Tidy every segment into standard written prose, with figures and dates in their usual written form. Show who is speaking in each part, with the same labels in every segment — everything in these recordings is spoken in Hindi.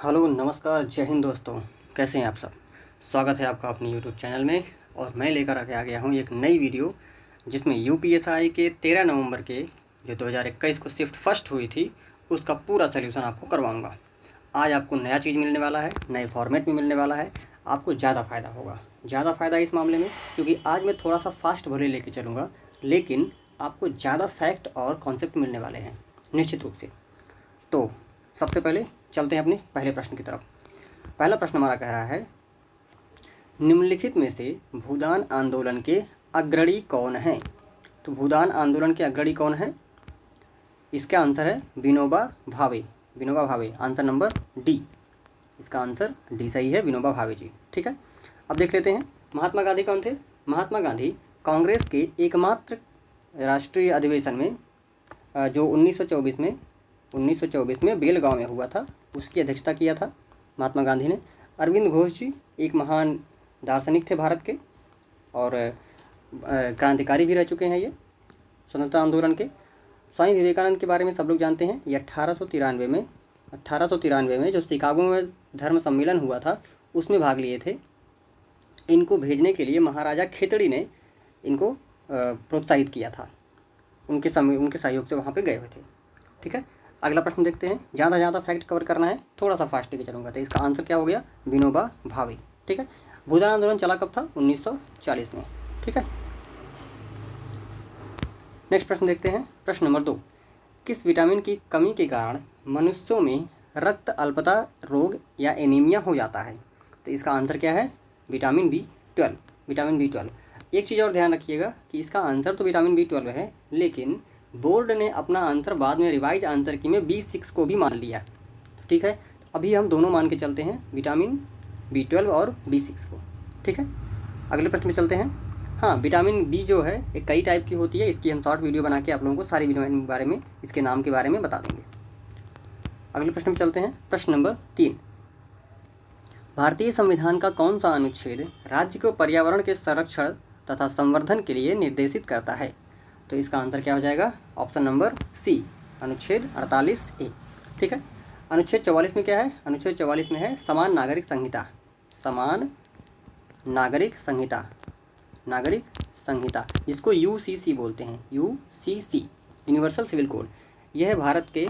Speaker 1: हेलो नमस्कार जय हिंद दोस्तों। कैसे हैं आप सब। स्वागत है आपका अपने यूट्यूब चैनल में। और मैं लेकर आके आ गया हूँ एक नई वीडियो जिसमें यूपीएसआई के 13 नवंबर के जो 2021 को शिफ्ट फर्स्ट हुई थी उसका पूरा सलूशन आपको करवाऊँगा। आज आपको नया चीज़ मिलने वाला है, नए फॉर्मेट में मिलने वाला है। आपको ज़्यादा फ़ायदा होगा, ज़्यादा फ़ायदा इस मामले में क्योंकि आज मैं थोड़ा सा फास्ट भले लेके चलूँगा, लेकिन आपको ज़्यादा फैक्ट और कॉन्सेप्ट मिलने वाले हैं निश्चित रूप से। तो सबसे पहले चलते हैं अपने पहले प्रश्न की तरफ। पहला प्रश्न हमारा कह रहा है, निम्नलिखित में से भूदान आंदोलन के अग्रणी कौन हैं। तो भूदान आंदोलन के अग्रणी कौन है? इसका आंसर है Vinoba Bhave. Vinoba Bhave, answer number D. इसका आंसर डी सही है, विनोबा भावे जी। ठीक है, अब देख लेते हैं महात्मा गांधी कौन थे। महात्मा गांधी कांग्रेस के एकमात्र राष्ट्रीय अधिवेशन में जो 1924 में बेलगांव में हुआ था, उसकी अध्यक्षता किया था महात्मा गांधी ने। अरविंद घोष जी एक महान दार्शनिक थे भारत के और क्रांतिकारी भी रह चुके हैं ये स्वतंत्रता आंदोलन के। स्वामी विवेकानंद के बारे में सब लोग जानते हैं। ये 1893 में जो शिकागो में धर्म सम्मेलन हुआ था उसमें भाग लिए थे। इनको भेजने के लिए महाराजा खेतड़ी ने इनको प्रोत्साहित किया था, उनके सहयोग से वहाँ पे गए हुए थे। ठीक है, अगला प्रश्न देखते हैं। ज़्यादा फैक्ट कवर करना है, थोड़ा सा फास्ट लेके चलूँगा। तो इसका आंसर क्या हो गया? विनोबा भावे। ठीक है, भूदान आंदोलन चला कब था? 1940 में। ठीक है, नेक्स्ट प्रश्न देखते हैं। प्रश्न नंबर 2, किस विटामिन की कमी के कारण मनुष्यों में रक्त अल्पता रोग या एनीमिया हो जाता है? तो इसका आंसर क्या है? Vitamin B12। Vitamin B12। एक चीज़ और ध्यान रखिएगा कि इसका आंसर तो विटामिन B12 है, लेकिन बोर्ड ने अपना आंसर बाद में रिवाइज आंसर की में B6 को भी मान लिया। ठीक है, अभी हम दोनों मान के चलते हैं, विटामिन B12 और B6 को। ठीक है, अगले प्रश्न में चलते हैं। हाँ, विटामिन बी जो है एक कई टाइप की होती है, इसकी हम शॉर्ट वीडियो बना के आप लोगों को सारी विटामिन के बारे में, इसके नाम के बारे में बता देंगे। अगले प्रश्न में चलते हैं। प्रश्न नंबर 3, भारतीय संविधान का कौन सा अनुच्छेद राज्य को पर्यावरण के संरक्षण तथा संवर्धन के लिए निर्देशित करता है? तो इसका आंसर क्या हो जाएगा? ऑप्शन नंबर सी, अनुच्छेद 48A। ठीक है, अनुच्छेद 44 में क्या है? अनुच्छेद 44 में है समान नागरिक संहिता। समान नागरिक संहिता, नागरिक संहिता जिसको UCC बोलते हैं। UCC, universal civil code. यह है भारत के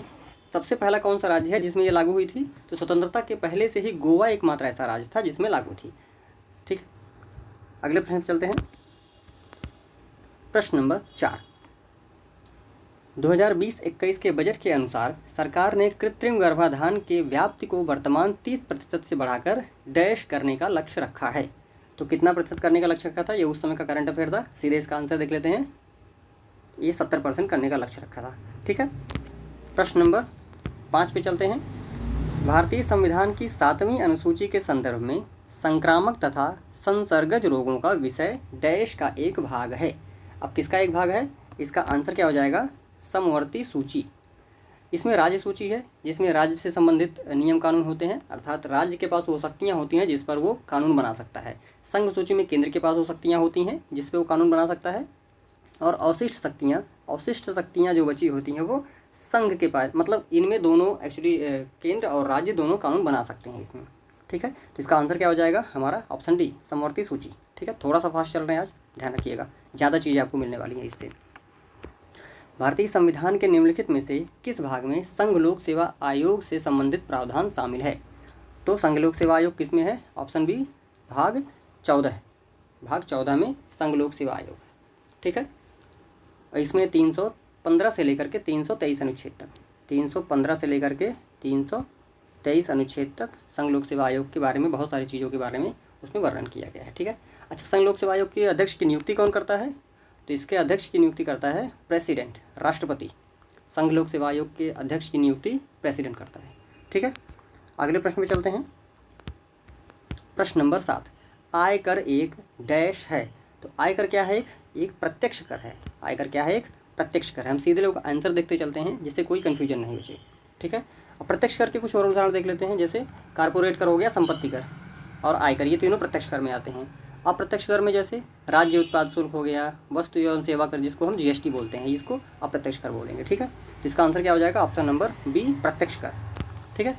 Speaker 1: सबसे पहला कौन सा राज्य है जिसमें ये लागू हुई थी? तो स्वतंत्रता के पहले से ही गोवा एकमात्र ऐसा राज्य था जिसमें लागू थी। ठीक, अगले प्रश्न पर चलते हैं। प्रश्न नंबर 4, 2020-21 के बजट के अनुसार सरकार ने कृत्रिम गर्भाधान के व्याप्ति को वर्तमान 30% से बढ़ाकर डैश करने का लक्ष्य रखा है। तो कितना प्रतिशत करने का लक्ष्य रखा था? ये उस समय का करंट अफेयर था। सीधे इसका आंसर देख लेते हैं। ये 70% करने का लक्ष्य रखा था। ठीक है, प्रश्न नंबर 5 पे चलते हैं। भारतीय संविधान की 7वीं अनुसूची के संदर्भ में संक्रामक तथा संसर्गज रोगों का विषय डैश का एक भाग है। अब किसका एक भाग है? इसका आंसर क्या हो जाएगा? समवर्ती सूची। इसमें राज्य सूची है जिसमें राज्य से संबंधित नियम कानून होते हैं, अर्थात राज्य के पास वो शक्तियाँ होती हैं जिस पर वो कानून बना सकता है। संघ सूची में केंद्र के पास वो शक्तियाँ होती हैं जिस पर वो कानून बना सकता है। और अवशिष्ट शक्तियाँ जो बची होती हैं वो संघ के पास, मतलब इनमें दोनों एक्चुअली केंद्र और राज्य दोनों कानून बना सकते हैं इसमें। ठीक है, तो इसका आंसर क्या हो जाएगा? हमारा ऑप्शन डी, समवर्ती सूची। ठीक है, थोड़ा सा फास्ट चल रहे हैं आज, ध्यान रखिएगा, ज़्यादा चीज़ें आपको मिलने वाली हैं इससे। भारतीय संविधान के निम्नलिखित में से किस भाग में संघ लोक सेवा आयोग से संबंधित प्रावधान शामिल है? तो संघ लोक सेवा आयोग किस में है? ऑप्शन बी, भाग 14। भाग 14 में संघ लोक सेवा आयोग। ठीक है, इसमें 315 से लेकर के 323 अनुच्छेद तक, 315 से लेकर के 323 अनुच्छेद तक संघ लोक सेवा आयोग के बारे में बहुत सारी चीज़ों के बारे में उसमें वर्णन किया गया है। ठीक है, अच्छा, संघ लोक सेवा आयोग के अध्यक्ष की नियुक्ति कौन करता है? तो इसके अध्यक्ष की नियुक्ति करता है प्रेसिडेंट, राष्ट्रपति। संघ लोक सेवा आयोग के अध्यक्ष की नियुक्ति प्रेसिडेंट करता है। ठीक है, अगले प्रश्न में चलते हैं। प्रश्न नंबर 7, आयकर एक डैश है। तो आयकर क्या है? एक प्रत्यक्ष कर है। आयकर क्या है? एक प्रत्यक्ष कर है। हम सीधे लोग आंसर देखते चलते हैं जिससे कोई कन्फ्यूजन नहीं बचे। ठीक है, और प्रत्यक्ष कर के कुछ और उदाहरण देख लेते हैं, जैसे कारपोरेट कर हो गया, संपत्ति कर और आयकर, ये तीनों प्रत्यक्ष कर में आते हैं। अप्रत्यक्ष कर में जैसे राज्य उत्पाद शुल्क हो गया, वस्तु एवं सेवा कर जिसको हम GST बोलते हैं, इसको अप्रत्यक्ष कर बोलेंगे। ठीक है, तो इसका आंसर क्या हो जाएगा? ऑप्शन नंबर बी, प्रत्यक्ष कर। ठीक है,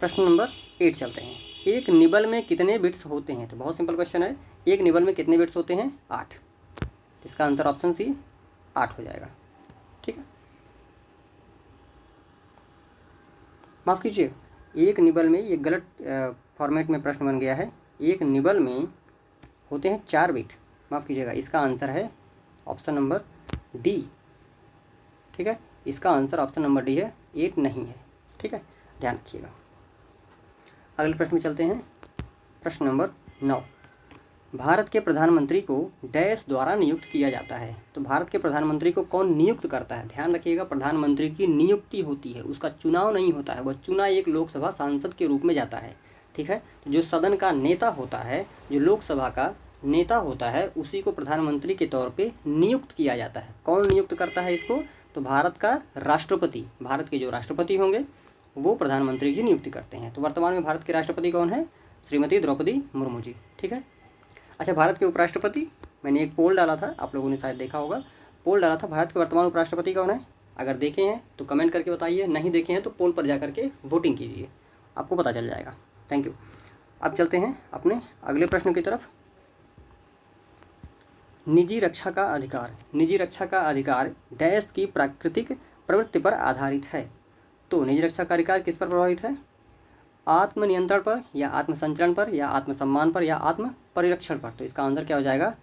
Speaker 1: प्रश्न नंबर 8 चलते हैं। एक निबल में कितने बिट्स होते हैं? तो बहुत सिंपल क्वेश्चन है। एक निबल में कितने बिट्स होते हैं? 8। इसका आंसर ऑप्शन सी 8 हो जाएगा। ठीक है, माफ़ कीजिए, एक निबल में, ये गलत फॉर्मेट में प्रश्न बन गया है। एक निबल में होते हैं 4 बिट। माफ़ कीजिएगा, इसका आंसर है ऑप्शन नंबर डी। ठीक है, इसका आंसर ऑप्शन नंबर डी है, 8 नहीं है। ठीक है, ध्यान रखिएगा। अगले प्रश्न में चलते हैं। प्रश्न नंबर 9, भारत के प्रधानमंत्री को डैश द्वारा नियुक्त किया जाता है। तो भारत के प्रधानमंत्री को कौन नियुक्त करता है? ध्यान रखिएगा, प्रधानमंत्री की नियुक्ति होती है, उसका चुनाव नहीं होता है। वह चुना एक लोकसभा सांसद के रूप में जाता है। ठीक है, तो जो सदन का नेता होता है, जो लोकसभा का नेता होता है, उसी को प्रधानमंत्री के तौर पे नियुक्त किया जाता है। कौन नियुक्त करता है इसको? तो भारत का राष्ट्रपति, भारत के जो राष्ट्रपति होंगे वो प्रधानमंत्री की नियुक्ति करते हैं। तो वर्तमान में भारत के राष्ट्रपति कौन है? श्रीमती द्रौपदी मुर्मू जी। ठीक है, अच्छा, भारत के उपराष्ट्रपति, मैंने एक पोल डाला था, आप लोगों ने शायद देखा होगा, पोल डाला था, भारत के वर्तमान उपराष्ट्रपति कौन है? अगर देखे हैं तो कमेंट करके बताइए, नहीं देखे हैं तो पोल पर जा करके वोटिंग कीजिए, आपको पता चल जाएगा। Thank you. अब चलते हैं अपने अगले प्रश्न की तरफ। निजी रक्षा का अधिकार। निजी रक्षा का अधिकार डैश की प्राकृतिक प्रवृत्ति पर आधारित है। तो निजी रक्षा का अधिकार किस पर प्रभावित है? आत्मनियंत्रण पर, या आत्मसंचरण पर, या आत्मसम्मान पर, या आत्म परिरक्षण पर। तो इसका आंसर क्या हो जाएगा?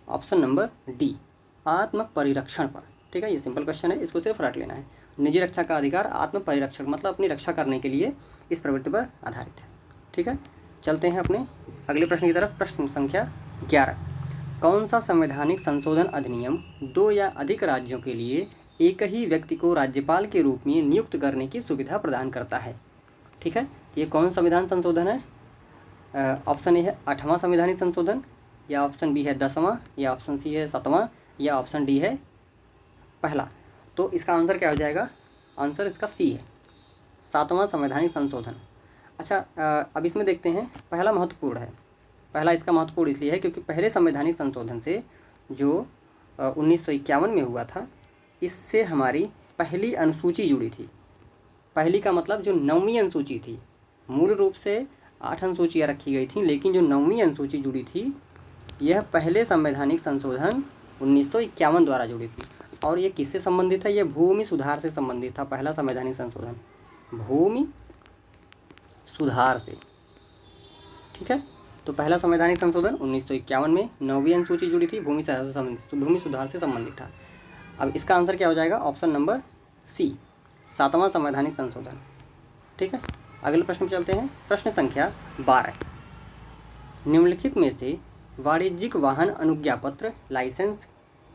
Speaker 1: ऑप्शन नंबर डी, आत्म परिरक्षण पर। ठीक है, ये सिंपल क्वेश्चन है, इसको सिर्फ रट लेना है। निजी रक्षा का अधिकार आत्म परिरक्षण, मतलब अपनी रक्षा करने के लिए इस प्रवृत्ति पर आधारित है। ठीक है, चलते हैं अपने अगले प्रश्न की तरफ। प्रश्न संख्या 11, कौन सा संवैधानिक संशोधन अधिनियम 2 या अधिक राज्यों के लिए एक ही व्यक्ति को राज्यपाल के रूप में नियुक्त करने की सुविधा प्रदान करता है? ठीक है, ये कौन संविधान संशोधन है? ऑप्शन ए है 8वां संवैधानिक संशोधन, या ऑप्शन बी है 10वां, या ऑप्शन सी है 7वां, या ऑप्शन डी है पहला। तो इसका आंसर क्या हो जाएगा? आंसर इसका सी है, 7वां संवैधानिक संशोधन। अच्छा, अब इसमें देखते हैं, पहला महत्वपूर्ण है। पहला इसका महत्वपूर्ण इसलिए है क्योंकि पहले संवैधानिक संशोधन से जो 1951 में हुआ था, इससे हमारी पहली अनुसूची जुड़ी थी। पहली का मतलब जो 9वीं अनुसूची थी, मूल रूप से 8 अनुसूचियाँ रखी गई थी, लेकिन जो 9वीं अनुसूची जुड़ी थी, यह पहले संवैधानिक संशोधन 1951 द्वारा जुड़ी थी। और ये किससे संबंधित है? यह भूमि सुधार से संबंधित था। पहला संवैधानिक संशोधन भूमि सुधार से। ठीक है, तो पहला संवैधानिक संशोधन 1951 में 9वीं अनुसूची जुड़ी थी, भूमि सुधार से संबंधित था। अब इसका आंसर क्या हो जाएगा? ऑप्शन नंबर सी, 7वां संवैधानिक संशोधन। ठीक है, अगले प्रश्न पर चलते हैं। प्रश्न संख्या 12, निम्नलिखित में से वाणिज्यिक वाहन अनुज्ञापत्र लाइसेंस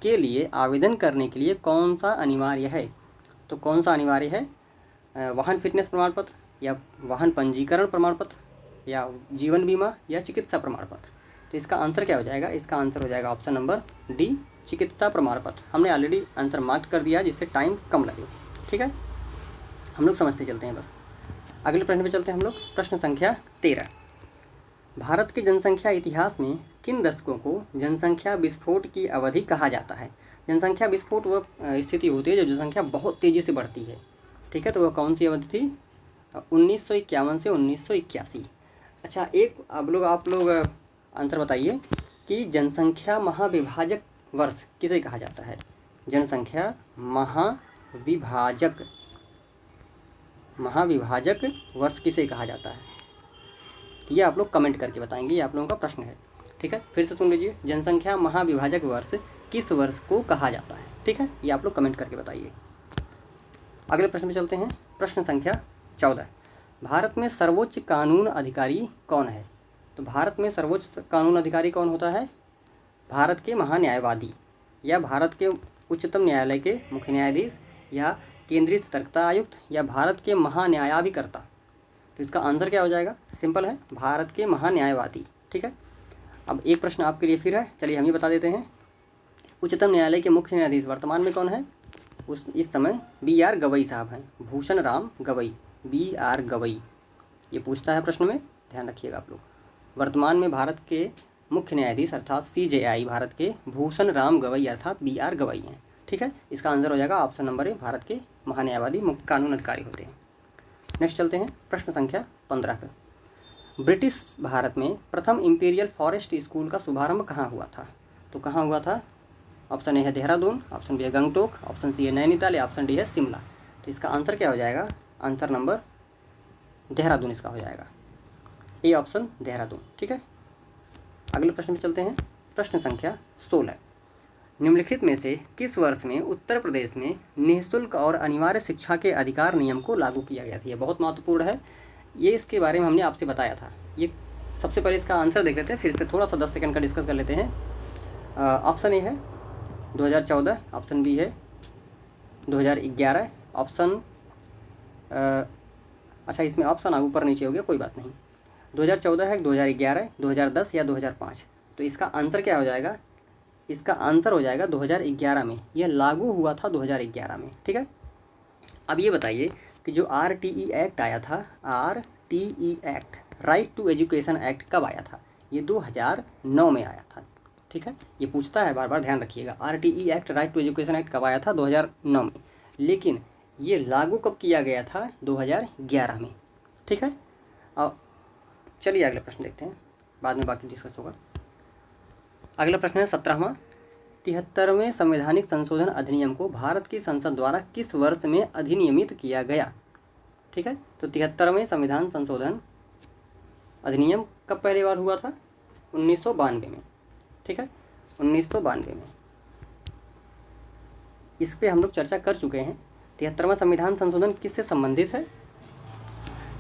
Speaker 1: के लिए आवेदन करने के लिए कौन सा अनिवार्य है? तो कौन सा अनिवार्य है? वाहन फिटनेस प्रमाण पत्र, या वाहन पंजीकरण प्रमाण पत्र, या जीवन बीमा, या चिकित्सा प्रमाण पत्र। तो इसका आंसर क्या हो जाएगा? इसका आंसर हो जाएगा ऑप्शन नंबर डी, चिकित्सा प्रमाण पत्र। हमने ऑलरेडी आंसर मार्क कर दिया जिससे टाइम कम लगे। ठीक है, हम लोग समझते चलते हैं बस। अगले प्रश्न पे चलते हैं हम लोग। प्रश्न संख्या 13, भारत के जनसंख्या इतिहास में किन दशकों को जनसंख्या विस्फोट की अवधि कहा जाता है? जनसंख्या विस्फोट वह स्थिति होती है जब जनसंख्या बहुत तेज़ी से बढ़ती है। ठीक है, तो वह कौन सी अवधि थी? 1951 से 1981। अच्छा, आप लोग आंसर बताइए कि जनसंख्या महाविभाजक वर्ष किसे कहा जाता है? जनसंख्या महाविभाजक वर्ष किसे कहा जाता है? ये आप लोग कमेंट करके बताएंगे, ये आप लोगों का प्रश्न है। ठीक है, फिर से सुन लीजिए, जनसंख्या महाविभाजक वर्ष किस वर्ष को कहा जाता है? ठीक है, ये आप लोग कमेंट करके बताइए। अगले प्रश्न पे चलते हैं। प्रश्न संख्या 14, भारत में सर्वोच्च कानून अधिकारी कौन है? तो भारत में सर्वोच्च कानून अधिकारी कौन होता है? भारत के महान्यायवादी, या भारत के उच्चतम न्यायालय के मुख्य न्यायाधीश, या केंद्रीय सतर्कता आयुक्त, या भारत के महान्यायाभिकर्ता। तो इसका आंसर क्या हो जाएगा? सिंपल है, भारत के महान्यायवादी। ठीक है, अब एक प्रश्न आपके लिए फिर है, चलिए हम ये बता देते हैं। उच्चतम न्यायालय के मुख्य न्यायाधीश वर्तमान में कौन है? इस समय BR गवई साहब हैं, भूषण राम गवई, BR गवई। ये पूछता है प्रश्न में, ध्यान रखिएगा आप लोग। वर्तमान में भारत के मुख्य न्यायाधीश अर्थात CJI भारत के भूषण राम गवई अर्थात BR गवई हैं। ठीक है, इसका आंसर हो जाएगा ऑप्शन नंबर ए, भारत के महान्यायवादी मुख्य कानून अधिकारी होते हैं। नेक्स्ट चलते हैं प्रश्न संख्या 15 पर। ब्रिटिश भारत में प्रथम इंपीरियल फॉरेस्ट स्कूल का शुभारंभ कहाँ हुआ था? तो कहाँ हुआ था? ऑप्शन ए है देहरादून, ऑप्शन बी है गंगटोक, ऑप्शन सी है नैनीताल या ऑप्शन डी है शिमला। तो इसका आंसर क्या हो जाएगा? आंसर नंबर देहरादून इसका हो जाएगा, ए ऑप्शन देहरादून। ठीक है, अगले प्रश्न पे चलते हैं। प्रश्न संख्या 16। निम्नलिखित में से किस वर्ष में उत्तर प्रदेश में निःशुल्क और अनिवार्य शिक्षा के अधिकार नियम को लागू किया गया था? ये बहुत महत्वपूर्ण है, ये इसके बारे में हमने आपसे बताया था। ये सबसे पहले इसका आंसर देख लेते हैं, फिर इस पर थोड़ा सा 10 सेकंड का डिस्कस कर लेते हैं। ऑप्शन ए है 2014, ऑप्शन बी है 2011, ऑप्शन अच्छा इसमें ऑप्शन ऊपर नीचे हो गया, कोई बात नहीं। 2014 है, 2011, 2010 या 2005। तो इसका आंसर क्या हो जाएगा? इसका आंसर हो जाएगा 2011 में, यह लागू हुआ था 2011 में। ठीक है, अब ये बताइए कि जो RTE एक्ट आया था, RTE act, right to education act, कब आया था? ये 2009 में आया था। ठीक है, ये पूछता है बार बार, ध्यान रखिएगा। RTE act, right to education act कब आया था? 2009 में, लेकिन ये लागू कब किया गया था? 2011 में। ठीक है, अब चलिए अगला प्रश्न देखते हैं, बाद में बाकी डिस्कस होगा। अगला प्रश्न है 17वां। 73वें संवैधानिक संशोधन अधिनियम को भारत की संसद द्वारा किस वर्ष में अधिनियमित किया गया? ठीक है, तो 73वें संविधान संशोधन अधिनियम कब पहली बार हुआ था? 1992 में। ठीक है, 1992 में। इस पर हम लोग चर्चा कर चुके हैं। 73वां संविधान संशोधन किससे संबंधित है?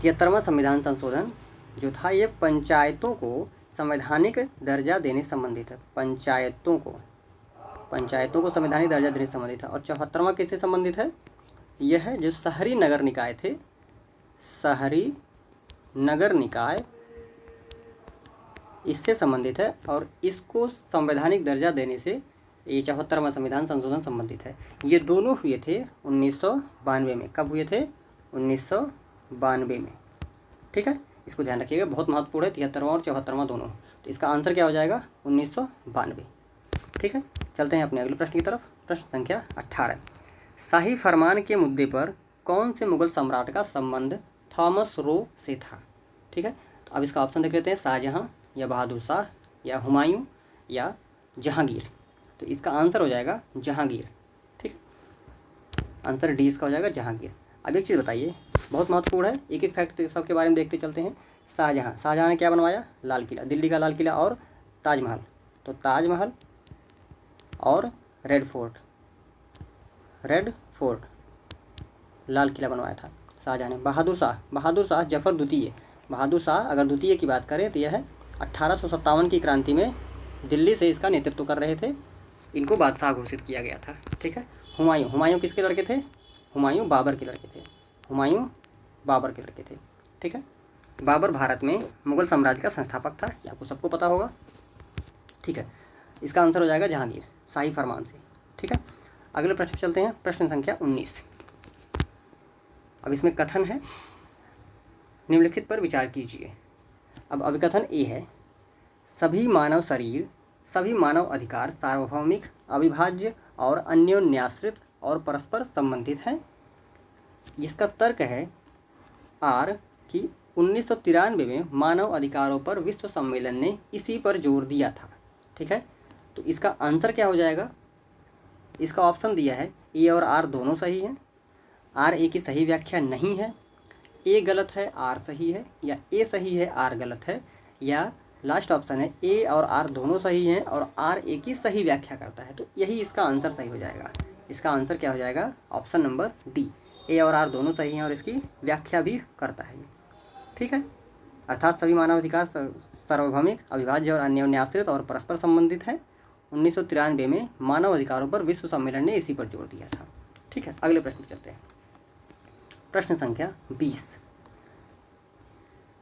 Speaker 1: 73वां संविधान संशोधन जो था ये पंचायतों को संवैधानिक दर्जा देने से संबंधित है। पंचायतों को संवैधानिक दर्जा देने से संबंधित है। और 74वां किससे संबंधित है? यह है जो शहरी नगर निकाय थे, शहरी नगर निकाय, इससे संबंधित है। और इसको संवैधानिक दर्जा देने से ये 74वां संविधान संशोधन संबंधित है। ये दोनों हुए थे 1992 में। कब हुए थे? 1992 में। ठीक है, इसको ध्यान रखिएगा, बहुत महत्वपूर्ण है 73वां और 74वां दोनों। तो इसका आंसर क्या हो जाएगा? 1992। ठीक है, चलते हैं अपने अगले प्रश्न की तरफ। प्रश्न संख्या 18। शाही फरमान के मुद्दे पर कौन से मुगल सम्राट का संबंध थॉमस रो से था? ठीक है, तो अब इसका ऑप्शन देख लेते हैं, शाहजहाँ या बहादुर शाह या हुमायूं या जहांगीर। तो इसका आंसर हो जाएगा जहांगीर। ठीक, आंसर डी इसका हो जाएगा जहांगीर। अब एक चीज़ बताइए, बहुत महत्वपूर्ण है, एक एक फैक्ट सबके बारे में देखते चलते हैं। शाहजहाँ ने क्या बनवाया? लाल किला, दिल्ली का लाल किला और ताजमहल। तो ताजमहल और रेड फोर्ट, लाल किला बनवाया था शाहजहाँ ने। बहादुर शाह जफर द्वितीय, बहादुर शाह अगर द्वितीय की बात करें तो यह है 1857 की क्रांति में दिल्ली से इसका नेतृत्व कर रहे थे, इनको बादशाह घोषित किया गया था। ठीक है, हुमायूं किसके लड़के थे? हुमायूं बाबर के लड़के थे, हुमायूं बाबर के लड़के थे। ठीक है, बाबर भारत में मुगल साम्राज्य का संस्थापक था, ये आपको सबको पता होगा। ठीक है, इसका आंसर हो जाएगा जहांगीर, शाही फरमान से। ठीक है, अगले प्रश्न चलते हैं। प्रश्न संख्या 19। अब इसमें कथन है, निम्नलिखित पर विचार कीजिए। अब अभिकथन ए है, सभी मानव शरीर, सभी मानव अधिकार सार्वभौमिक, अविभाज्य और अन्योन्याश्रित और परस्पर संबंधित हैं। इसका तर्क है आर कि 1993 में मानव अधिकारों पर विश्व सम्मेलन ने इसी पर जोर दिया था। ठीक है, तो इसका आंसर क्या हो जाएगा? इसका ऑप्शन दिया है, ए और आर दोनों सही हैं, आर ए की सही व्याख्या नहीं है, ए गलत है आर सही है, या ए सही है आर गलत है, या लास्ट ऑप्शन है ए और आर दोनों सही हैं और आर ए की सही व्याख्या करता है। तो यही इसका आंसर सही हो जाएगा। इसका आंसर क्या हो जाएगा? ऑप्शन नंबर डी, ए और आर दोनों सही हैं और इसकी व्याख्या भी करता है। ठीक है, अर्थात सभी मानव अधिकार सार्वभौमिक, अविभाज्य और अन्योन्याश्रित और परस्पर संबंधित है। 1993 में मानव अधिकारों पर विश्व सम्मेलन ने इसी पर जोर दिया था। ठीक है, अगले प्रश्न चलते हैं। प्रश्न संख्या 20।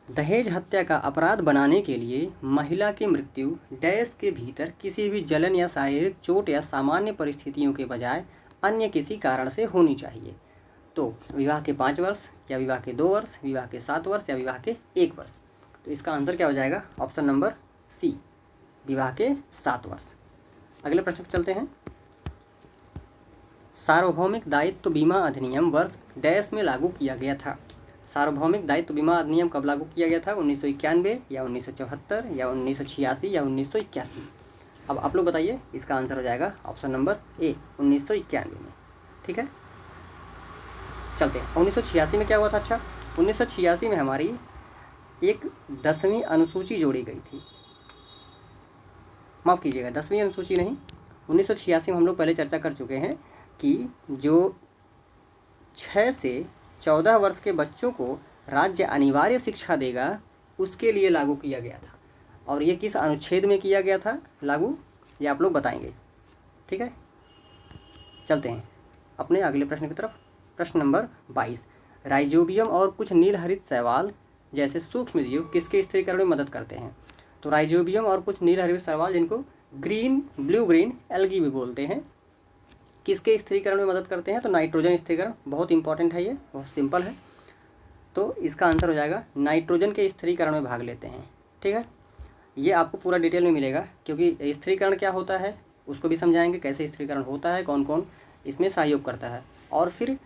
Speaker 1: दहेज हत्या का अपराध बनाने के लिए महिला की मृत्यु डैश के भीतर किसी भी जलन या शारीरिक चोट या सामान्य परिस्थितियों के बजाय अन्य किसी कारण से होनी चाहिए। तो विवाह के 5 वर्ष या विवाह के 2 वर्ष, विवाह के 7 वर्ष या विवाह के 1 वर्ष। तो इसका आंसर क्या हो जाएगा? ऑप्शन नंबर सी, विवाह के 7 वर्ष। अगले प्रश्न पर चलते हैं। सार्वभौमिक दायित्व बीमा अधिनियम वर्ष डैश में लागू किया गया था। सार्वभौमिक दायित्व बीमा अधिनियम कब लागू किया गया था? 1991 या 1974 या 1986 या 1981? अब आप लोग बताइए, इसका आंसर हो जाएगा ऑप्शन नंबर ए, 1991 में। ठीक है, चलते हैं। 1986 में क्या हुआ था? अच्छा, 1986 में हमारी एक 10वीं अनुसूची जोड़ी गई थी। माफ़ कीजिएगा, 10वीं अनुसूची नहीं, 1986 में हम लोग पहले चर्चा कर चुके हैं कि जो 6 से 14 वर्ष के बच्चों को राज्य अनिवार्य शिक्षा देगा, उसके लिए लागू किया गया था। और ये किस अनुच्छेद में किया गया था लागू, ये आप लोग बताएंगे। ठीक है, चलते हैं अपने अगले प्रश्न की तरफ। प्रश्न नंबर 22, राइजोबियम और कुछ नीलहरित शैवाल जैसे सूक्ष्म जीव किसके स्थिरीकरण में मदद करते हैं? तो राइजोबियम और कुछ नीलहरित शैवाल, जिनको ब्लू ग्रीन एल्गी भी बोलते हैं, किसके स्थिरीकरण में मदद करते हैं? तो नाइट्रोजन स्थिरीकरण। बहुत इंपॉर्टेंट है, ये बहुत सिंपल है। तो इसका आंसर हो जाएगा नाइट्रोजन के स्थिरीकरण में भाग लेते हैं। ठीक है, ये आपको पूरा डिटेल में मिलेगा, क्योंकि स्थिरीकरण क्या होता है उसको भी समझाएंगे, कैसे स्थिरीकरण होता है, कौन कौन इसमें सहयोग करता है, और फिर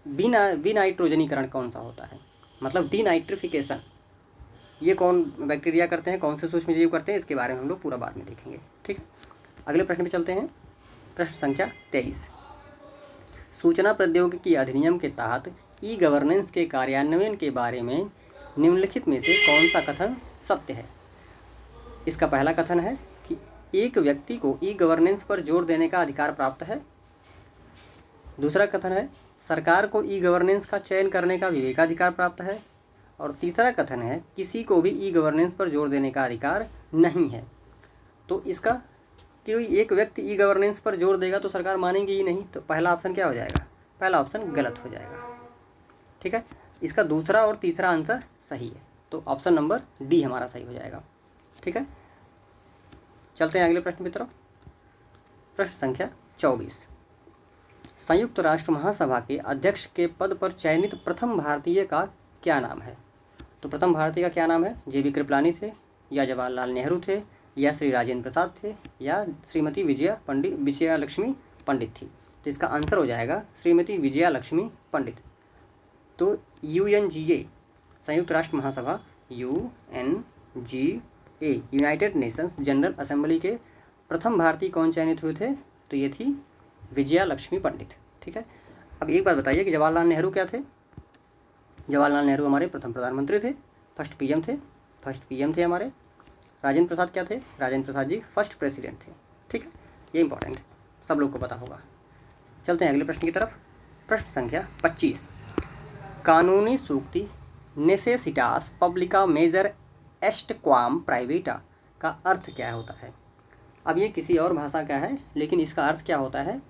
Speaker 1: विनाइट्रोजनीकरण कौन सा होता है, मतलब डीनाइट्रिफिकेशन, ये कौन बैक्टीरिया करते हैं, कौन से सूक्ष्म जीव करते हैं, इसके बारे में हम लोग पूरा बाद में देखेंगे। ठीक है, अगले प्रश्न पे चलते हैं। प्रश्न संख्या 23, सूचना प्रौद्योगिकी अधिनियम के तहत ई गवर्नेंस के कार्यान्वयन के बारे में निम्नलिखित में से कौन सा कथन सत्य है? इसका पहला कथन है कि एक व्यक्ति को ई गवर्नेंस पर जोर देने का अधिकार प्राप्त है। दूसरा कथन है सरकार को ई गवर्नेंस का चयन करने का विवेकाधिकार प्राप्त है। और तीसरा कथन है किसी को भी ई गवर्नेंस पर जोर देने का अधिकार नहीं है। तो इसका कोई एक व्यक्ति ई गवर्नेंस पर जोर देगा तो सरकार मानेगी ही नहीं, तो पहला ऑप्शन क्या हो जाएगा? पहला ऑप्शन गलत हो जाएगा। ठीक है, इसका दूसरा और तीसरा आंसर सही है, तो ऑप्शन नंबर डी हमारा सही हो जाएगा। ठीक है, चलते हैं अगले प्रश्न की तरफ। प्रश्न संख्या 24, संयुक्त राष्ट्र महासभा के अध्यक्ष के पद पर चयनित प्रथम भारतीय का क्या नाम है? तो प्रथम भारतीय का क्या नाम है? JB कृपलानी थे, या जवाहरलाल नेहरू थे, या श्री राजेंद्र प्रसाद थे, या श्रीमती विजया लक्ष्मी पंडित थी? तो इसका आंसर हो जाएगा श्रीमती विजया लक्ष्मी पंडित। तो UNGA संयुक्त राष्ट्र महासभा, UNGA United Nations general assembly के प्रथम भारतीय कौन चयनित हुए थे? तो ये थी विजया लक्ष्मी पंडित। ठीक है, अब एक बात बताइए कि जवाहरलाल नेहरू क्या थे? जवाहरलाल नेहरू हमारे प्रथम प्रधानमंत्री थे, फर्स्ट पीएम थे हमारे। राजेंद्र प्रसाद क्या थे? राजेंद्र प्रसाद जी फर्स्ट प्रेसिडेंट थे। ठीक है, ये इंपॉर्टेंट है, सब लोग को पता होगा। चलते हैं अगले प्रश्न की तरफ। प्रश्न संख्या 25, कानूनी सूक्ति नेसेसिटास पब्लिका मेजर एस्ट क्वाम प्राइवेटा का अर्थ क्या होता है? अब ये किसी और भाषा का है, लेकिन इसका अर्थ क्या होता है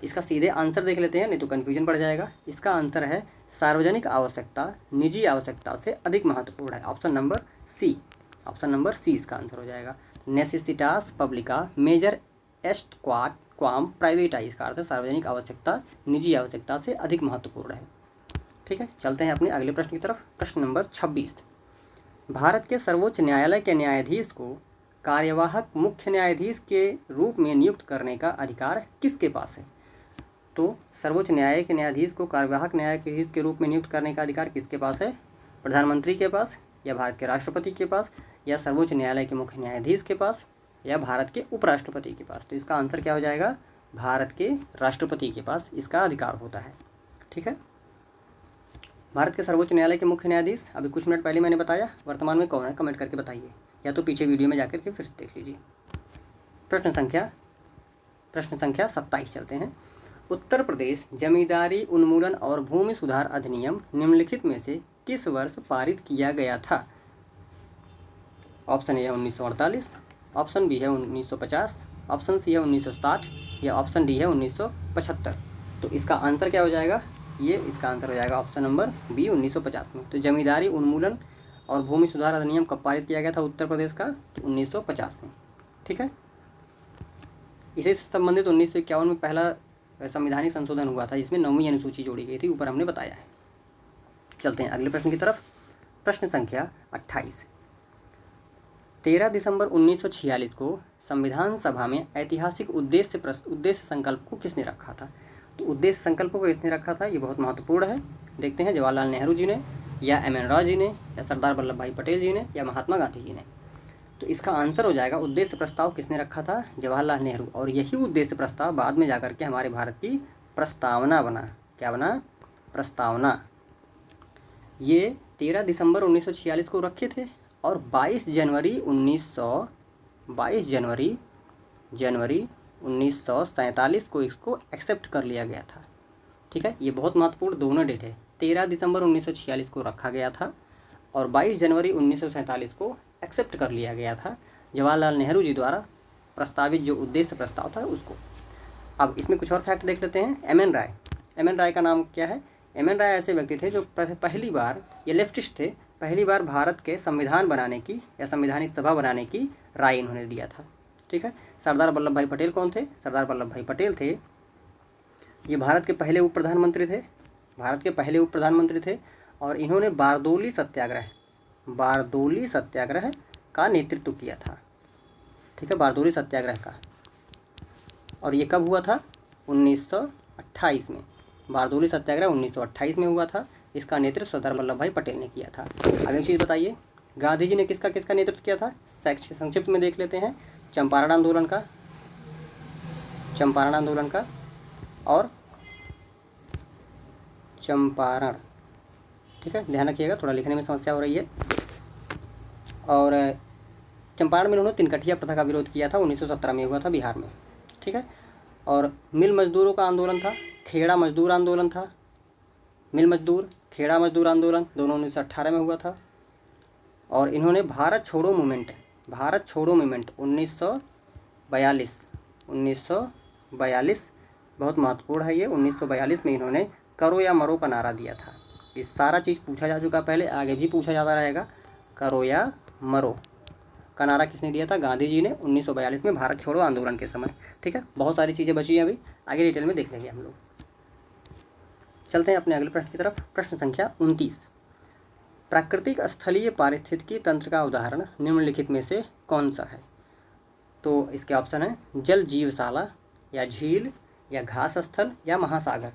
Speaker 1: इसका सीधे आंसर देख लेते हैं, नहीं तो कन्फ्यूजन बढ़ जाएगा। इसका आंसर है सार्वजनिक आवश्यकता निजी आवश्यकता से अधिक महत्वपूर्ण है। ऑप्शन नंबर सी इसका आंसर हो जाएगा। नेसेसिटास पब्लिका मेजर एस्ट क्वाम प्राइवेटा, इसका अर्थ है सार्वजनिक आवश्यकता निजी आवश्यकता से अधिक महत्वपूर्ण है। ठीक है, चलते हैं अपने अगले प्रश्न की तरफ। प्रश्न नंबर 26, भारत के सर्वोच्च न्यायालय के न्यायाधीश को कार्यवाहक मुख्य न्यायाधीश के रूप में नियुक्त करने का अधिकार किसके पास है? तो सर्वोच्च न्यायालय के न्यायाधीश को कार्यवाहक न्यायाधीश के रूप में नियुक्त करने का अधिकार किसके पास है? प्रधानमंत्री के पास, या भारत के राष्ट्रपति के पास, या सर्वोच्च न्यायालय के मुख्य न्यायाधीश के पास, या भारत के उपराष्ट्रपति के पास? तो इसका आंसर क्या हो जाएगा? भारत के राष्ट्रपति के पास इसका अधिकार होता है। ठीक है, भारत के सर्वोच्च न्यायालय के मुख्य न्यायाधीश अभी कुछ मिनट पहले मैंने बताया, वर्तमान में कौन है कमेंट करके बताइए, या तो पीछे वीडियो में जाकर के फिर से देख लीजिए। प्रश्न संख्या 27 चलते हैं। उत्तर प्रदेश जमींदारी उन्मूलन और भूमि सुधार अधिनियम निम्नलिखित में से किस वर्ष पारित किया गया था? ऑप्शन ए है 1948, ऑप्शन बी है 1950, ऑप्शन सी है 1960, या ऑप्शन डी है 1975। तो इसका आंसर क्या हो जाएगा? ये इसका आंसर हो जाएगा ऑप्शन नंबर बी 1950 में। तो जमींदारी उन्मूलन और भूमि सुधार अधिनियम कब पारित किया गया था उत्तर प्रदेश का? तो 1950 में। ठीक है, इसी से संबंधित 1951 में पहला संवैधानिक संशोधन हुआ था, जिसमें 9वीं अनुसूची जोड़ी गई थी, ऊपर हमने बताया है। चलते हैं अगले प्रश्न की तरफ। प्रश्न संख्या 28, 13 दिसंबर 1946 को संविधान सभा में ऐतिहासिक उद्देश्य संकल्प को किसने रखा था? तो उद्देश्य संकल्प को किसने रखा था, ये बहुत महत्वपूर्ण है। देखते हैं, जवाहरलाल नेहरू जी ने, या एम.एन. राव जी ने, या सरदार वल्लभ भाई पटेल जी ने, या महात्मा गांधी जी ने? तो इसका आंसर हो जाएगा, उद्देश्य प्रस्ताव किसने रखा था? जवाहरलाल नेहरू। और यही उद्देश्य प्रस्ताव बाद में जाकर के हमारे भारत की प्रस्तावना बना। क्या बना? प्रस्तावना। ये 13 दिसंबर 1946 को रखे थे और 22 जनवरी 1947 को इसको एक्सेप्ट कर लिया गया था। ठीक है, ये बहुत महत्वपूर्ण दोनों डेट है। 13 दिसंबर 1946 को रखा गया था और 22 जनवरी 1947 को एक्सेप्ट कर लिया गया था जवाहरलाल नेहरू जी द्वारा प्रस्तावित जो उद्देश्य प्रस्ताव था उसको। अब इसमें कुछ और फैक्ट देख लेते हैं। एम.एन. राय। एम.एन. राय का नाम क्या है? एम.एन. राय ऐसे व्यक्ति थे जो पहली बार, ये लेफ्टिस्ट थे, पहली बार भारत के संविधान बनाने की या संवैधानिक सभा बनाने की राय इन्होंने दिया था। ठीक है। सरदार वल्लभ भाई पटेल कौन थे? सरदार वल्लभ भाई पटेल थे, ये भारत के पहले उप प्रधानमंत्री थे, भारत के पहले उप प्रधानमंत्री थे और इन्होंने बारदोली सत्याग्रह का नेतृत्व किया था। ठीक है, बारदोली सत्याग्रह का। और ये कब हुआ था? 1928 में। बारदोली सत्याग्रह 1928 में हुआ था। इसका नेतृत्व सरदार वल्लभ भाई पटेल ने किया था। अब एक चीज़ बताइए, गांधी जी ने किसका किसका नेतृत्व किया था? संक्षिप्त में देख लेते हैं। चंपारण आंदोलन का और चंपारण। ठीक है, ध्यान रखिएगा, थोड़ा लिखने में समस्या हो रही है। और चंपारण में उन्होंने तिनकठिया प्रथा का विरोध किया था, 1917 में हुआ था बिहार में। ठीक है। और मिल मजदूरों का आंदोलन था, खेड़ा मजदूर आंदोलन था। मिल मजदूर, खेड़ा मजदूर आंदोलन दोनों 1918 में हुआ था। और इन्होंने भारत छोड़ो मूवमेंट 1942 बहुत महत्वपूर्ण है ये। 1942 में इन्होंने करो या मरो का नारा दिया था। ये सारा चीज़ पूछा जा चुका पहले, आगे भी पूछा जाता रहेगा। करो या मरो का नारा किसने दिया था? गांधी जी ने, 1942 में भारत छोड़ो आंदोलन के समय। ठीक है, बहुत सारी चीज़ें बची हैं, अभी आगे डिटेल में देख लेंगे हम लोग। चलते हैं अपने अगले प्रश्न की तरफ। प्रश्न संख्या 29। प्राकृतिक स्थलीय पारिस्थितिकी तंत्र का उदाहरण निम्नलिखित में से कौन सा है? तो इसके ऑप्शन है जल जीवशाला, या झील, या घास स्थल, या महासागर।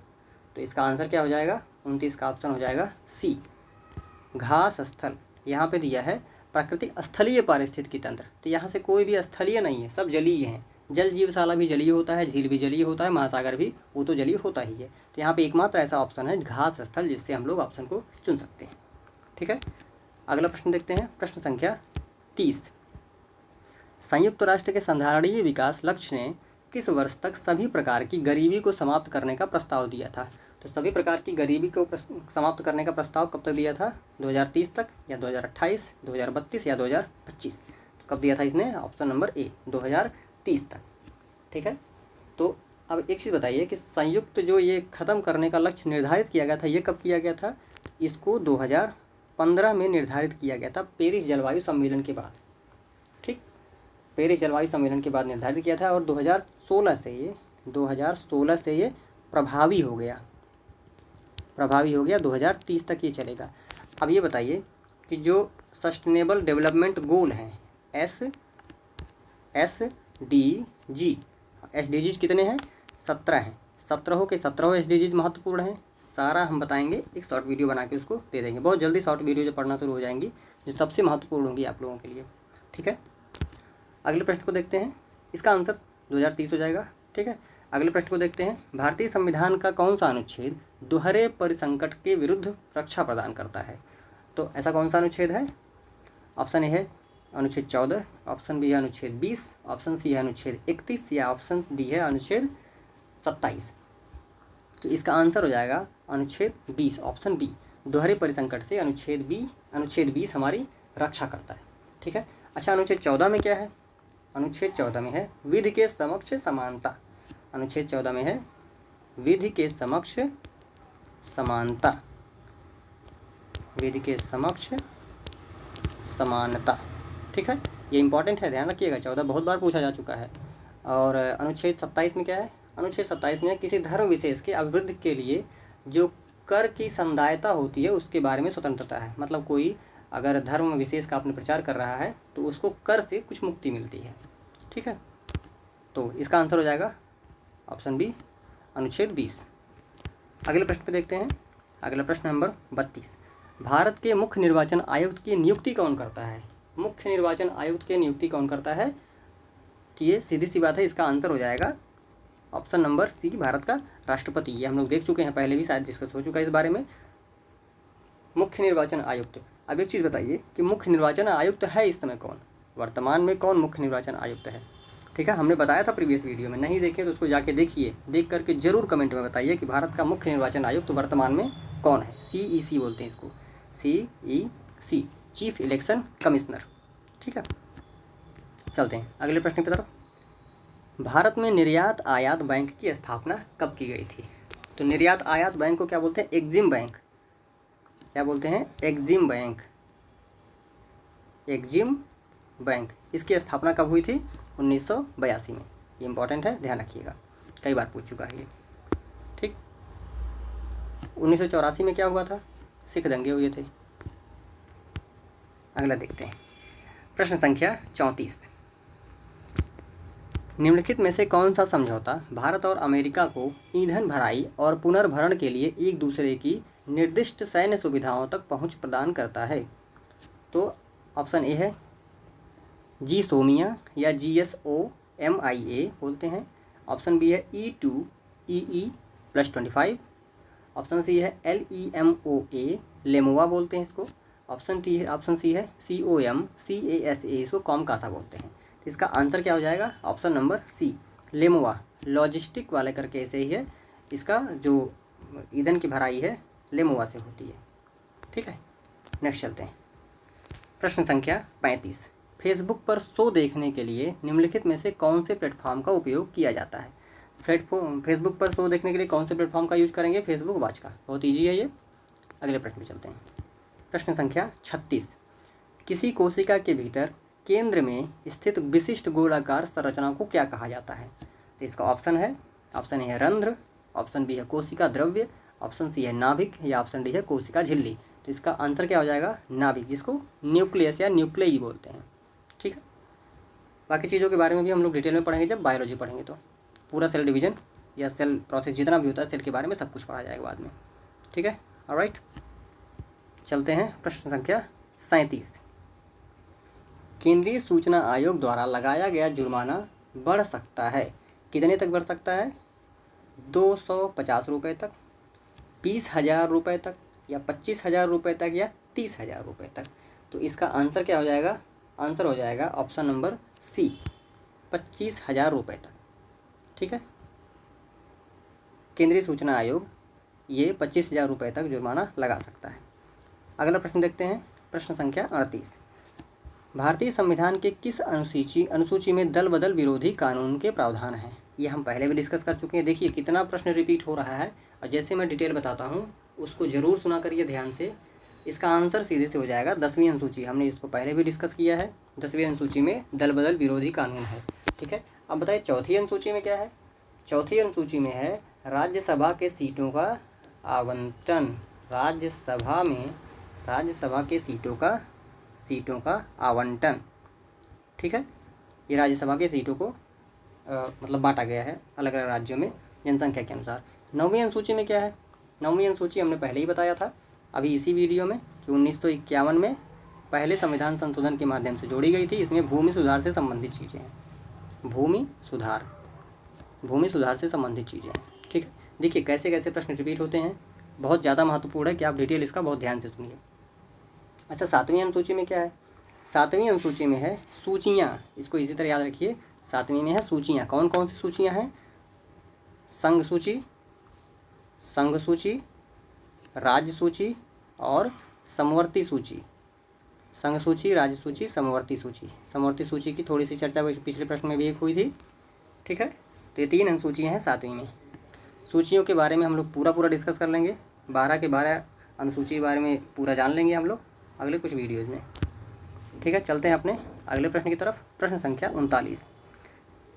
Speaker 1: तो इसका आंसर क्या हो जाएगा? 29 का ऑप्शन हो जाएगा सी, घास स्थल। यहाँ पे दिया है प्राकृतिक स्थलीय पारिस्थितिकी तंत्र, तो यहाँ से कोई भी स्थलीय नहीं है, सब जलीय हैं। जल जीवशाला भी जलीय होता है, झील भी जलीय होता है, महासागर भी, वो तो जलीय होता ही है। तो यहाँ पे एकमात्र ऐसा ऑप्शन है घास स्थल, जिससे हम लोग ऑप्शन को चुन सकते हैं। ठीक है, अगला प्रश्न देखते हैं। प्रश्न संख्या 30। संयुक्त राष्ट्र के संधारणीय विकास लक्ष्य ने किस वर्ष तक सभी प्रकार की गरीबी को समाप्त करने का प्रस्ताव दिया था? तो सभी प्रकार की गरीबी को समाप्त करने का प्रस्ताव कब तक दिया था? 2030 तक, या 2028, 2032 या 2025? तो कब दिया था इसने? ऑप्शन नंबर ए, 2030 तक। ठीक है, तो अब एक चीज़ बताइए कि संयुक्त जो ये ख़त्म करने का लक्ष्य निर्धारित किया गया था, ये कब किया गया था? इसको 2015 में निर्धारित किया गया था, पेरिस जलवायु सम्मेलन के बाद। ठीक, पेरिस जलवायु सम्मेलन के बाद निर्धारित किया था और 2016 से ये प्रभावी हो गया। 2030 तक ये चलेगा। अब ये बताइए कि जो सस्टेनेबल डेवलपमेंट गोल हैं, SDGs कितने हैं? 17 हैं। 17 के 17 SDGs महत्वपूर्ण हैं। सारा हम बताएंगे, एक शॉर्ट वीडियो बना के उसको दे देंगे। बहुत जल्दी शॉर्ट वीडियो जो पढ़ना शुरू हो जाएंगी, जो सबसे महत्वपूर्ण होंगी आप लोगों के लिए। ठीक है, अगले प्रश्न को देखते हैं। इसका आंसर 2030 हो जाएगा। ठीक है, अगले प्रश्न को देखते हैं। भारतीय संविधान का कौन सा अनुच्छेद दोहरे परिसंकट के विरुद्ध रक्षा प्रदान करता है? तो ऐसा कौन सा अनुच्छेद है? ऑप्शन ए है अनुच्छेद 14, ऑप्शन बी है अनुच्छेद 20, ऑप्शन सी है अनुच्छेद 31, या ऑप्शन डी है अनुच्छेद 27। तो इसका आंसर हो जाएगा अनुच्छेद 20, ऑप्शन बी। दोहरे परिसंकट से अनुच्छेद 20 हमारी रक्षा करता है। ठीक है, अच्छा, अनुच्छेद 14 में क्या है? अनुच्छेद 14 में है विधि के समक्ष समानता। अनुच्छेद 14 में है विधि के समक्ष समानता, विधि के समक्ष समानता। ठीक है, ये इंपॉर्टेंट है, ध्यान रखिएगा। 14 बहुत बार पूछा जा चुका है। और अनुच्छेद 27 में क्या है? अनुच्छेद 27 में किसी धर्म विशेष के अभिवृद्धि के लिए जो कर की संदायता होती है उसके बारे में स्वतंत्रता है। मतलब कोई अगर धर्म विशेष का अपने प्रचार कर रहा है तो उसको कर से कुछ मुक्ति मिलती है। ठीक है, तो इसका आंसर हो जाएगा ऑप्शन बी, अनुच्छेद 20। अगले प्रश्न पे देखते हैं। अगला प्रश्न नंबर 32। भारत के मुख्य निर्वाचन आयुक्त की नियुक्ति कौन करता है? मुख्य निर्वाचन आयुक्त की नियुक्ति कौन करता है? तो ये सीधी सी बात है, इसका आंसर हो जाएगा ऑप्शन नंबर सी, भारत का राष्ट्रपति। ये हम लोग देख चुके हैं, पहले भी शायद डिस्कस हो चुका है इस बारे में। मुख्य निर्वाचन आयुक्त। अब एक चीज़ बताइए कि मुख्य निर्वाचन आयुक्त है इस समय कौन, वर्तमान में कौन मुख्य निर्वाचन आयुक्त है? ठीक है, हमने बताया था प्रीवियस वीडियो में, नहीं देखे तो उसको जाके देखिए, देख करके जरूर कमेंट में बताइए कि भारत का मुख्य निर्वाचन आयुक्त वर्तमान में कौन है। CEC बोलते हैं इसको, CEC, चीफ इलेक्शन कमिश्नर। ठीक है, चलते हैं अगले प्रश्न की तरफ। भारत में निर्यात आयात बैंक की स्थापना कब की गई थी? तो निर्यात आयात बैंक को क्या बोलते हैं? EXIM bank. क्या बोलते हैं? EXIM bank. एग्जिम बैंक, इसकी स्थापना कब हुई थी? 1982 में। ये इंपॉर्टेंट है, ध्यान रखिएगा, कई बार पूछ चुका है ये। ठीक, 1984 में क्या हुआ था? सिख दंगे हुए थे। अगला देखते हैं, प्रश्न संख्या 34। निम्नलिखित में से कौन सा समझौता भारत और अमेरिका को ईंधन भराई और पुनर्भरण के लिए एक दूसरे की निर्दिष्ट सैन्य सुविधाओं तक पहुंच प्रदान करता है? तो ऑप्शन ए है GSOMIA या GSOMIA बोलते हैं। ऑप्शन बी है E2EE+25। ऑप्शन सी है LEMOA, लेमोवा बोलते हैं इसको। ऑप्शन सी है COMCASA, इसको कॉमकासा बोलते हैं। इसका आंसर क्या हो जाएगा? ऑप्शन नंबर सी, लेमोवा। लॉजिस्टिक वाले करके ऐसे ही है, इसका जो ईंधन की भराई है लेमोवा से होती है। ठीक है, नेक्स्ट चलते हैं, प्रश्न संख्या 35। फेसबुक पर शो देखने के लिए निम्नलिखित में से कौन से प्लेटफॉर्म का उपयोग किया जाता है? फेसबुक पर शो देखने के लिए कौन से प्लेटफॉर्म का यूज करेंगे? फेसबुक वॉच का। बहुत ईजी है ये। अगले प्रश्न में चलते हैं, प्रश्न संख्या 36। किसी कोशिका के भीतर केंद्र में स्थित विशिष्ट गोलाकार संरचना को क्या कहा जाता है? तो इसका ऑप्शन है, ऑप्शन ए है रंध्र, ऑप्शन बी है कोशिका द्रव्य, ऑप्शन सी है नाभिक, या ऑप्शन डी है कोशिका झिल्ली। तो इसका आंसर क्या हो जाएगा? नाभिक, जिसको न्यूक्लियस या न्यूक्लियई बोलते हैं। ठीक है, बाकी चीज़ों के बारे में भी हम लोग डिटेल में पढ़ेंगे जब बायोलॉजी पढ़ेंगे, तो पूरा सेल डिवीजन या सेल प्रोसेस जितना भी होता है सेल के बारे में सब कुछ पढ़ा जाएगा बाद में। ठीक है, ऑलराइट, चलते हैं प्रश्न संख्या 37। केंद्रीय सूचना आयोग द्वारा लगाया गया जुर्माना बढ़ सकता है, कितने तक बढ़ सकता है? 250 रुपये तक, 20,000 रुपये तक, या 25,000 रुपये तक, या 30,000 रुपये तक। तो इसका आंसर क्या हो जाएगा? आंसर हो जाएगा ऑप्शन नंबर सी, 25,000 रुपये तक। ठीक है, केंद्रीय सूचना आयोग ये 25,000 रुपये तक जुर्माना लगा सकता है। अगला प्रश्न देखते हैं, प्रश्न संख्या 38। भारतीय संविधान के किस अनुसूची में दल बदल विरोधी कानून के प्रावधान हैं? ये हम पहले भी डिस्कस कर चुके हैं। देखिए कितना प्रश्न रिपीट हो रहा है, और जैसे मैं डिटेल बताता हूँ उसको ज़रूर सुना करिए ध्यान से। इसका आंसर सीधे से हो जाएगा 10वीं अनुसूची, हमने इसको पहले भी डिस्कस किया है। 10वीं अनुसूची में दल बदल विरोधी कानून है। ठीक है, अब बताइए चौथी अनुसूची में क्या है? चौथी अनुसूची में है राज्यसभा के सीटों का आवंटन। राज्यसभा के सीटों का आवंटन। ठीक है, ये राज्यसभा के सीटों को मतलब बांटा गया है अलग अलग राज्यों में जनसंख्या के अनुसार। 9वीं अनुसूची में क्या है? 9वीं अनुसूची हमने पहले ही बताया था अभी इसी वीडियो में कि 1951 में पहले संविधान संशोधन के माध्यम से जोड़ी गई थी। इसमें भूमि सुधार से संबंधित चीज़ें हैं, भूमि सुधार से संबंधित चीज़ें हैं। ठीक है, देखिए कैसे कैसे प्रश्न रिपीट होते हैं, बहुत ज़्यादा महत्वपूर्ण है कि आप डिटेल इसका बहुत ध्यान से सुनिए। अच्छा, 7वीं अनुसूची में क्या है? 7वीं अनुसूची में है सूचियाँ, इसको इसी तरह याद रखिए। 7वीं में है सूचियाँ। कौन कौन सी सूचियाँ हैं? संघ सूची, राज्य सूची और समवर्ती सूची। संघ सूची, राज्य सूची, समवर्ती सूची। समवर्ती सूची की थोड़ी सी चर्चा पिछले प्रश्न में भी एक हुई थी। ठीक है, तो ये 3 अनुसूचियाँ हैं 7वीं में। सूचियों के बारे में हम लोग पूरा डिस्कस कर लेंगे, 12 के 12 अनुसूची के बारे में पूरा जान लेंगे हम लोग अगले कुछ वीडियोज़ में। ठीक है, चलते हैं अपने अगले प्रश्न की तरफ। प्रश्न संख्या 39।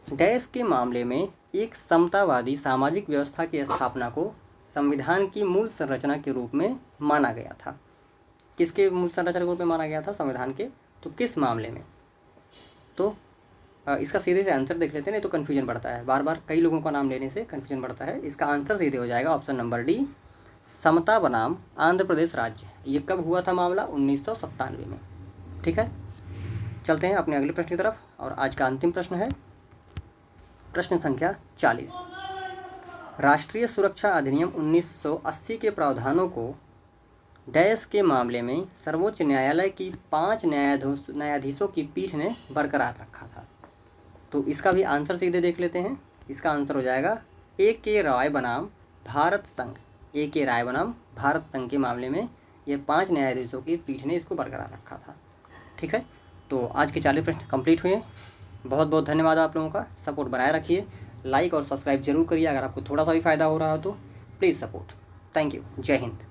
Speaker 1: देश के मामले में एक समतावादी सामाजिक व्यवस्था की स्थापना को संविधान की मूल संरचना के रूप में माना गया था। किसके मूल संरचना के रूप में माना गया था? संविधान के। तो किस मामले में? तो इसका सीधे से आंसर देख लेते हैं, नहीं तो कन्फ्यूजन बढ़ता है, बार बार कई लोगों का नाम लेने से कन्फ्यूजन बढ़ता है। इसका आंसर सीधे हो जाएगा ऑप्शन नंबर डी, समता बनाम आंध्र प्रदेश राज्य। ये कब हुआ था मामला? 1997 में। ठीक है, चलते हैं अपने अगले प्रश्न की तरफ। और आज का अंतिम प्रश्न है प्रश्न संख्या 40। राष्ट्रीय सुरक्षा अधिनियम 1980 के प्रावधानों को डैश के मामले में सर्वोच्च न्यायालय की 5 न्यायाधीशों की पीठ ने बरकरार रखा था। तो इसका भी आंसर सीधे देख लेते हैं। इसका आंसर हो जाएगा A.K. राय बनाम भारत संघ। A.K. राय बनाम भारत संघ के मामले में ये 5 न्यायाधीशों की पीठ ने इसको बरकरार रखा था। ठीक है, तो आज के 40 प्रश्न कंप्लीट हुए। बहुत बहुत धन्यवाद आप लोगों का। सपोर्ट बनाए रखिए, लाइक और सब्सक्राइब जरूर करिए। अगर आपको थोड़ा सा भी फायदा हो रहा हो तो प्लीज़ सपोर्ट। Thank you. जय हिंद।